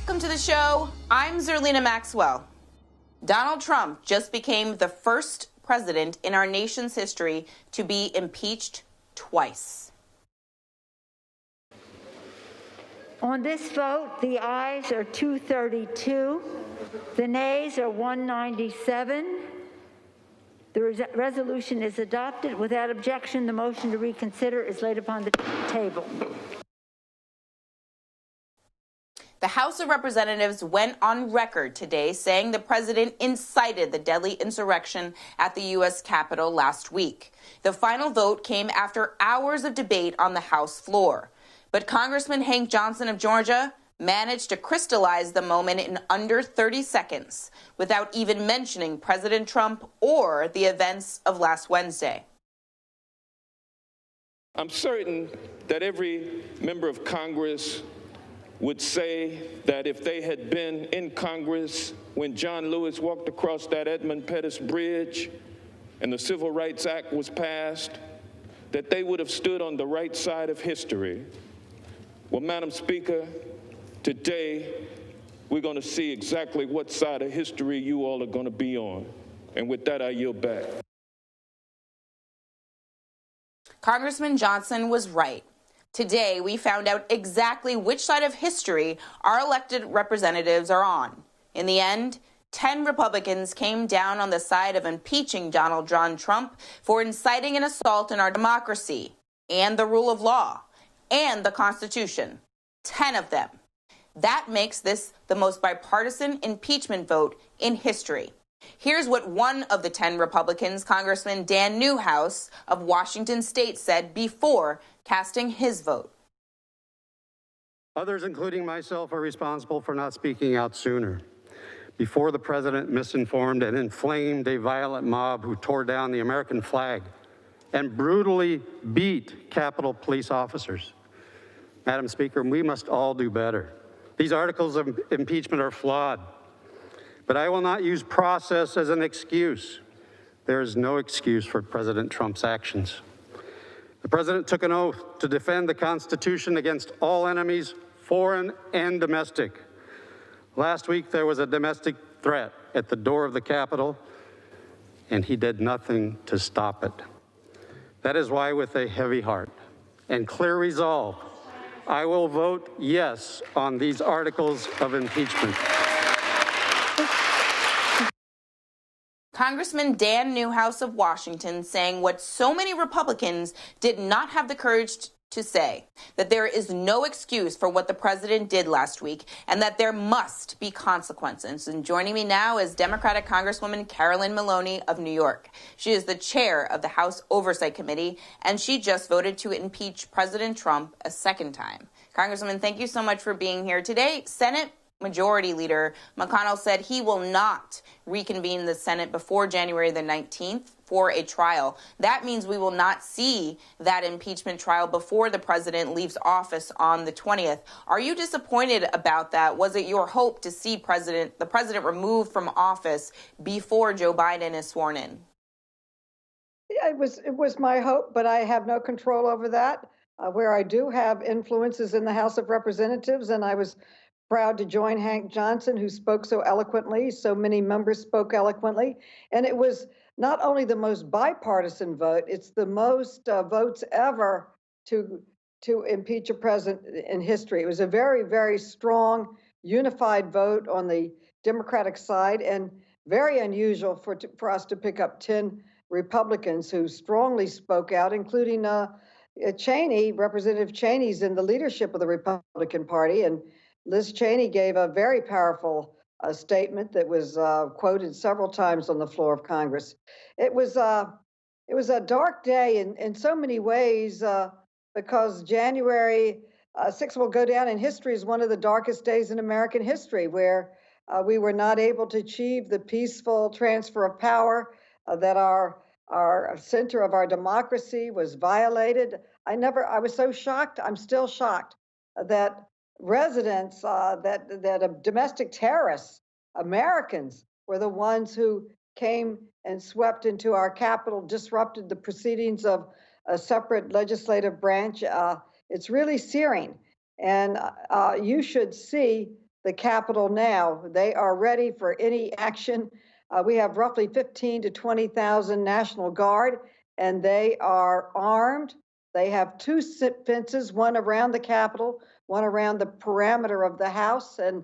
Welcome to the show. I'm Zerlina Maxwell. Donald Trump just became the first president in our nation's history to be impeached twice. On this vote, the ayes are 232, the nays are 197. The resolution is adopted. Without objection, the motion to reconsider is laid upon the table. The House of Representatives went on record today saying the president incited the deadly insurrection at the U.S. Capitol last week. The final vote came after hours of debate on the House floor. But Congressman Hank Johnson of Georgia managed to crystallize the moment in under 30 seconds without even mentioning President Trump or the events of last Wednesday. I'm certain that every member of Congress would say that if they had been in Congress when John Lewis walked across that Edmund Pettus Bridge and the Civil Rights Act was passed, that they would have stood on the right side of history. Well, Madam Speaker, today we're going to see exactly what side of history you all are going to be on. And with that, I yield back. Congressman Johnson was right. Today, we found out exactly which side of history our elected representatives are on. In the end, 10 Republicans came down on the side of impeaching Donald John Trump for inciting an assault on our democracy and the rule of law and the Constitution. 10 of them. That makes this the most bipartisan impeachment vote in history. Here's what one of the 10 Republicans, Congressman Dan Newhouse of Washington State, said before casting his vote. Others, including myself, are responsible for not speaking out sooner. Before the president misinformed and inflamed a violent mob who tore down the American flag and brutally beat Capitol police officers. Madam Speaker, we must all do better. These articles of impeachment are flawed, but I will not use process as an excuse. There is no excuse for President Trump's actions. The president took an oath to defend the Constitution against all enemies, foreign and domestic. Last week, there was a domestic threat at the door of the Capitol, and he did nothing to stop it. That is why, with a heavy heart and clear resolve, I will vote yes on these articles of impeachment. Congressman Dan Newhouse of Washington saying what so many Republicans did not have the courage to say, that there is no excuse for what the president did last week and that there must be consequences. And joining me now is Democratic Congresswoman Carolyn Maloney of New York. She is the chair of the House Oversight Committee, and she just voted to impeach President Trump a second time. Congresswoman, thank you so much for being here today. Senate Majority Leader McConnell said he will not reconvene the Senate before January the 19th for a trial. That means we will not see that impeachment trial before the president leaves office on the 20th. Are you disappointed about that? Was it your hope to see the president removed from office before Joe Biden is sworn in? Yeah, it was my hope, but I have no control over that. Where I do have influences in the House of Representatives, and I was proud to join Hank Johnson, who spoke so eloquently. So many members spoke eloquently. And it was not only the most bipartisan vote, it's the most votes ever to impeach a president in history. It was a very, very strong, unified vote on the Democratic side, and very unusual for us to pick up 10 Republicans who strongly spoke out, including Cheney. Representative Cheney's in the leadership of the Republican Party, and Liz Cheney gave a very powerful statement that was quoted several times on the floor of Congress. It was a dark day in so many ways because January 6th will go down in history as one of the darkest days in American history, where we were not able to achieve the peaceful transfer of power, that our center of our democracy was violated. I was so shocked. I'm still shocked that residents, that domestic terrorists, Americans, were the ones who came and swept into our Capitol, disrupted the proceedings of a separate legislative branch. It's really searing. And you should see the Capitol now. They are ready for any action. We have roughly 15 to 20,000 National Guard, and they are armed. They have two fences, one around the Capitol, one around the perimeter of the House. And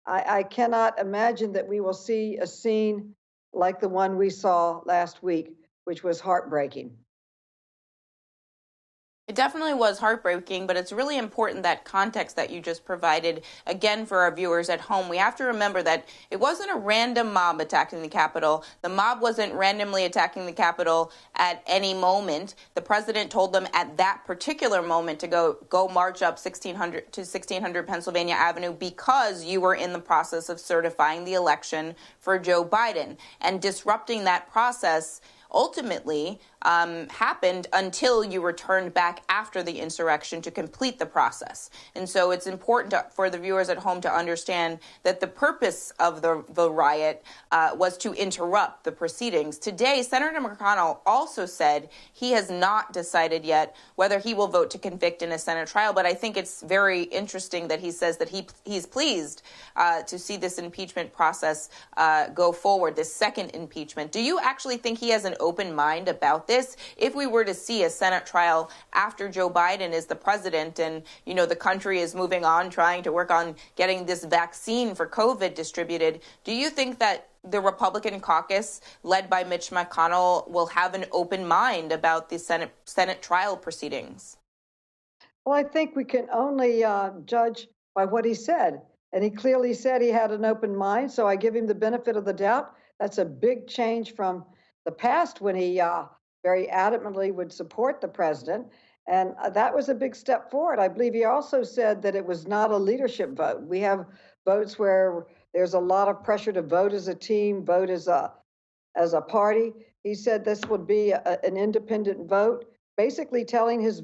I cannot imagine that we will see a scene like the one we saw last week, which was heartbreaking. It definitely was heartbreaking, but it's really important that context that you just provided, again, for our viewers at home. We have to remember that it wasn't a random mob attacking the Capitol. The mob wasn't randomly attacking the Capitol at any moment. The president told them at that particular moment to go march up 1600 Pennsylvania Avenue because you were in the process of certifying the election for Joe Biden. And disrupting that process ultimately happened until you returned back after the insurrection to complete the process. And so it's important for the viewers at home to understand that the purpose of the riot was to interrupt the proceedings. Today, Senator McConnell also said he has not decided yet whether he will vote to convict in a Senate trial, but I think it's very interesting that he says that he's pleased to see this impeachment process go forward, this second impeachment. Do you actually think he has an open mind about this? If we were to see a Senate trial after Joe Biden is the president and, the country is moving on, trying to work on getting this vaccine for COVID distributed, do you think that the Republican caucus, led by Mitch McConnell, will have an open mind about the Senate trial proceedings? Well, I think we can only judge by what he said. And he clearly said he had an open mind, so I give him the benefit of the doubt. That's a big change from the past when he very adamantly would support the president. And that was a big step forward. I believe he also said that it was not a leadership vote. We have votes where there's a lot of pressure to vote as a team, vote as a party. He said this would be an independent vote, basically telling his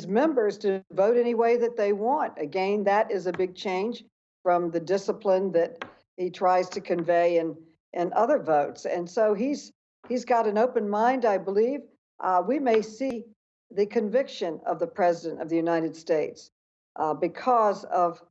members to vote any way that they want. Again, that is a big change from the discipline that he tries to convey in other votes. And so he's got an open mind, I believe. We may see the conviction of the President of the United States because of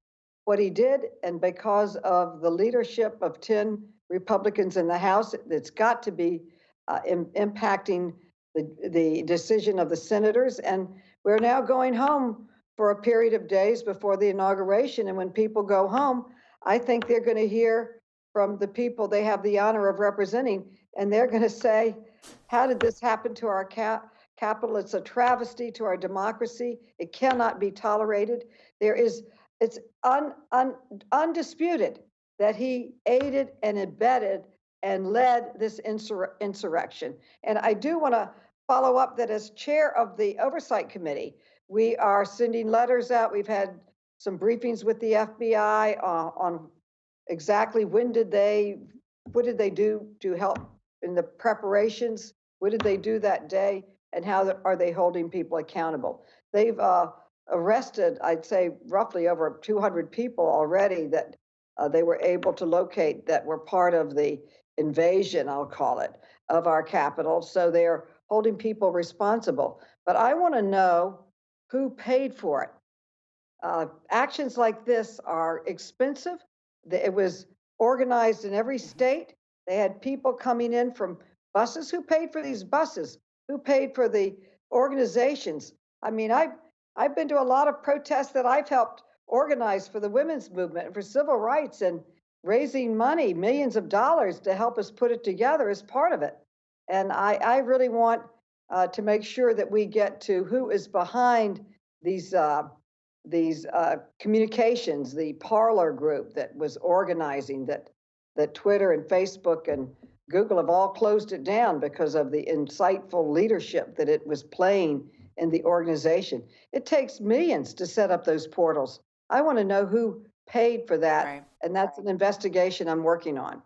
what he did and because of the leadership of 10 Republicans in the House. It's got to be impacting the decision of the senators. And we're now going home for a period of days before the inauguration. And when people go home, I think they're going to hear from the people they have the honor of representing, and they're going to say, how did this happen to our capital? It's a travesty to our democracy. It cannot be tolerated. It's undisputed that he aided and abetted and led this insurrection. And I do want to follow up that as chair of the Oversight Committee, we are sending letters out. We've had some briefings with the FBI on exactly what did they do to help in the preparations? What did they do that day? And how are they holding people accountable? They've arrested, I'd say, roughly over 200 people already that they were able to locate that were part of the invasion, I'll call it, of our capital. So they're holding people responsible. But I want to know who paid for it. Actions like this are expensive. It was organized in every state. They had people coming in from buses. Who paid for these buses? Who paid for the organizations? I mean, I've been to a lot of protests that I've helped organize for the women's movement and for civil rights, and raising money, millions of dollars to help us put it together is part of it. And I really want to make sure that we get to who is behind these communications, the Parler group that was organizing that Twitter and Facebook and Google have all closed it down because of the insightful leadership that it was playing in the organization. It takes millions to set up those portals. I want to know who paid for that, right. And that's an investigation I'm working on.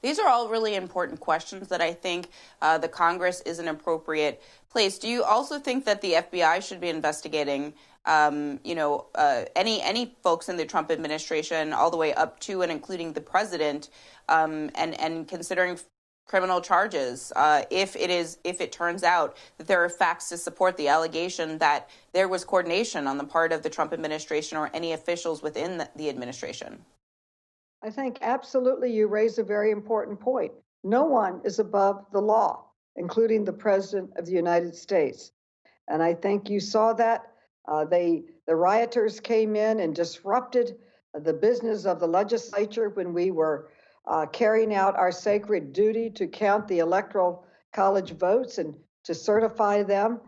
These are all really important questions that I think the Congress is an appropriate place. Do you also think that the FBI should be investigating, any folks in the Trump administration, all the way up to and including the president, and considering criminal charges if it turns out that there are facts to support the allegation that there was coordination on the part of the Trump administration or any officials within the administration. I think absolutely you raise a very important point. No one is above the law, including the President of the United States. And I think you saw that. The rioters came in and disrupted the business of the legislature when we were carrying out our sacred duty to count the electoral college votes and to certify them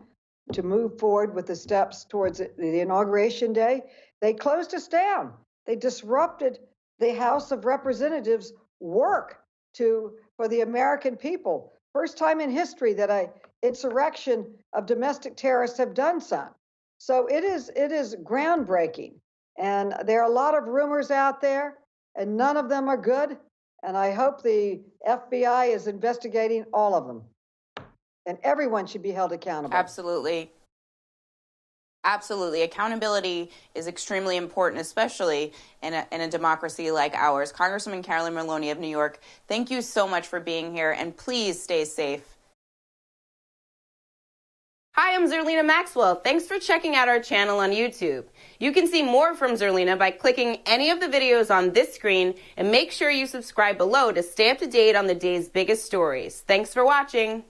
to move forward with the steps towards the inauguration day. They closed us down. They disrupted the House of Representatives' work for the American people. First time in history that an insurrection of domestic terrorists have done so. So it is groundbreaking. And there are a lot of rumors out there, and none of them are good. And I hope the FBI is investigating all of them. And everyone should be held accountable. Absolutely. Absolutely. Accountability is extremely important, especially in a democracy like ours. Congresswoman Carolyn Maloney of New York, thank you so much for being here, and please stay safe. Hi, I'm Zerlina Maxwell. Thanks for checking out our channel on YouTube. You can see more from Zerlina by clicking any of the videos on this screen, and make sure you subscribe below to stay up to date on the day's biggest stories. Thanks for watching.